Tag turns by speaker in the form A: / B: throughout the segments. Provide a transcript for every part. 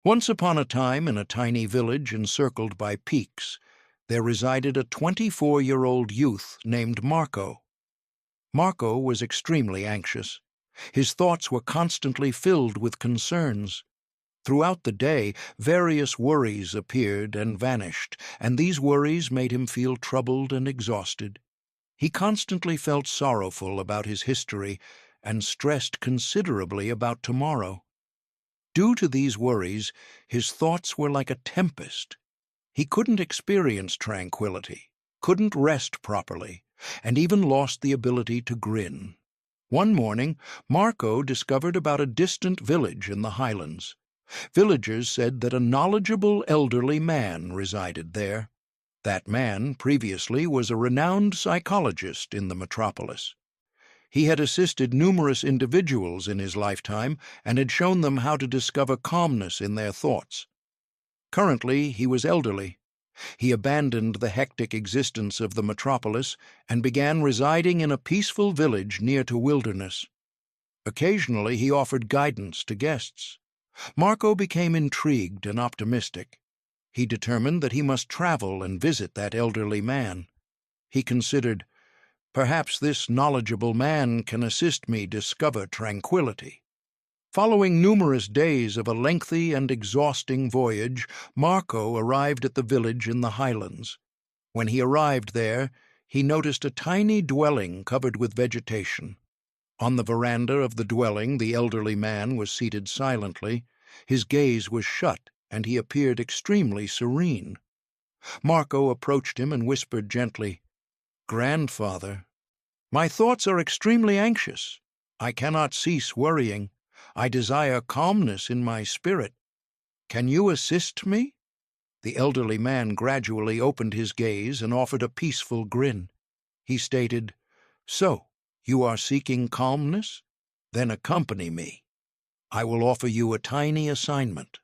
A: Once upon a time, in a tiny village encircled by peaks, there resided a 24-year-old youth named Marco. Marco was extremely anxious. His thoughts were constantly filled with concerns. Throughout the day, various worries appeared and vanished, and these worries made him feel troubled and exhausted. He constantly felt sorrowful about his history and stressed considerably about tomorrow. Due to these worries, his thoughts were like a tempest. He couldn't experience tranquility, couldn't rest properly, and even lost the ability to grin. One morning, Marco discovered about a distant village in the highlands. Villagers said that a knowledgeable elderly man resided there. That man previously was a renowned psychologist in the metropolis. He had assisted numerous individuals in his lifetime and had shown them how to discover calmness in their thoughts. Currently, he was elderly. He abandoned the hectic existence of the metropolis and began residing in a peaceful village near to wilderness. Occasionally, he offered guidance to guests. Marco became intrigued and optimistic. He determined that he must travel and visit that elderly man. He considered, "Perhaps this knowledgeable man can assist me discover tranquility." Following numerous days of a lengthy and exhausting voyage, Marco arrived at the village in the highlands. When he arrived there, he noticed a tiny dwelling covered with vegetation. On the veranda of the dwelling, the elderly man was seated silently. His gaze was shut, and he appeared extremely serene. Marco approached him and whispered gently, "Grandfather, my thoughts are extremely anxious. I cannot cease worrying. I desire calmness in my spirit. Can you assist me?" The elderly man gradually opened his gaze and offered a peaceful grin. He stated, "So, you are seeking calmness? Then accompany me. I will offer you a tiny assignment."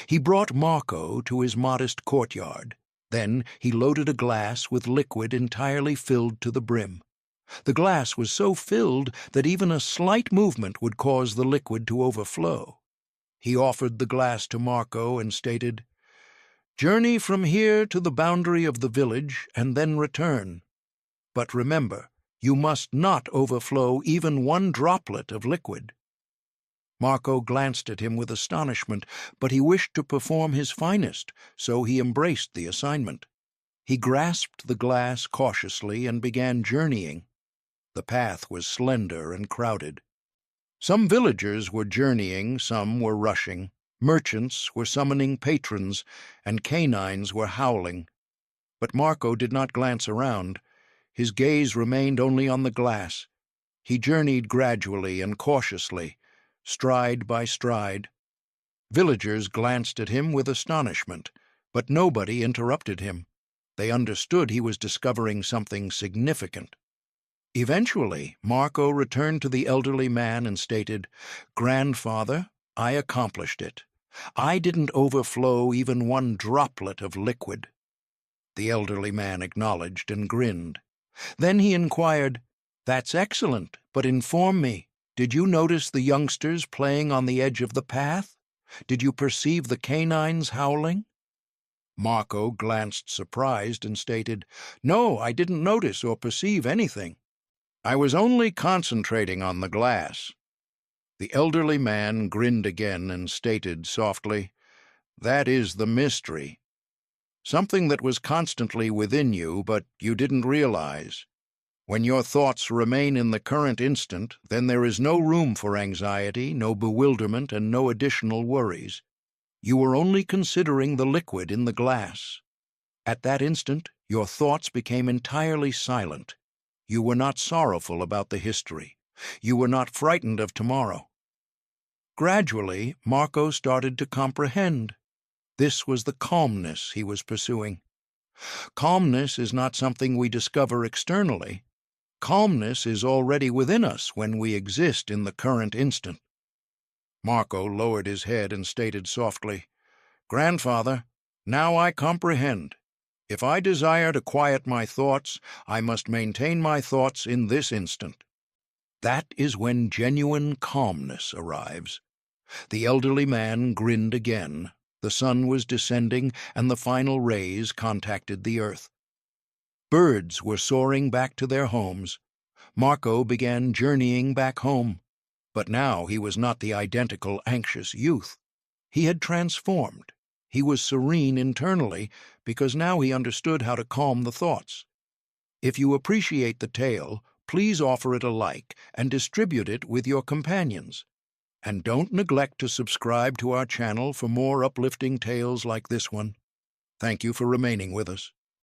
A: He brought Marco to his modest courtyard. Then he loaded a glass with liquid entirely filled to the brim. The glass was so filled that even a slight movement would cause the liquid to overflow. He offered the glass to Marco and stated, "Journey from here to the boundary of the village and then return. But remember, you must not overflow even one droplet of liquid." Marco glanced at him with astonishment, but he wished to perform his finest, so he embraced the assignment. He grasped the glass cautiously and began journeying. The path was slender and crowded. Some villagers were journeying, some were rushing. Merchants were summoning patrons, and canines were howling. But Marco did not glance around. His gaze remained only on the glass. He journeyed gradually and cautiously, stride by stride. Villagers glanced at him with astonishment, but nobody interrupted him. They understood he was discovering something significant. Eventually, Marco returned to the elderly man and stated, "Grandfather, I accomplished it. I didn't overflow even one droplet of liquid." The elderly man acknowledged and grinned. Then he inquired, "That's excellent, but inform me, did you notice the youngsters playing on the edge of the path? Did you perceive the canines howling?" Marco glanced surprised and stated, "No, I didn't notice or perceive anything. I was only concentrating on the glass." The elderly man grinned again and stated softly, "That is the mystery. Something that was constantly within you, but you didn't realize. When your thoughts remain in the current instant, then there is no room for anxiety, no bewilderment, and no additional worries. You were only considering the liquid in the glass. At that instant, your thoughts became entirely silent. You were not sorrowful about the history. You were not frightened of tomorrow." Gradually, Marco started to comprehend. This was the calmness he was pursuing. Calmness is not something we discover externally. Calmness is already within us when we exist in the current instant. Marco lowered his head and stated softly, "Grandfather, now I comprehend. If I desire to quiet my thoughts, I must maintain my thoughts in this instant. That is when genuine calmness arrives. The elderly man grinned again. The sun was descending, and the final rays contacted the earth. Birds were soaring back to their homes. Marco began journeying back home. But now he was not the identical anxious youth. He had transformed. He was serene internally because now he understood how to calm the thoughts. If you appreciate the tale, please offer it a like and distribute it with your companions. And don't neglect to subscribe to our channel for more uplifting tales like this one. Thank you for remaining with us.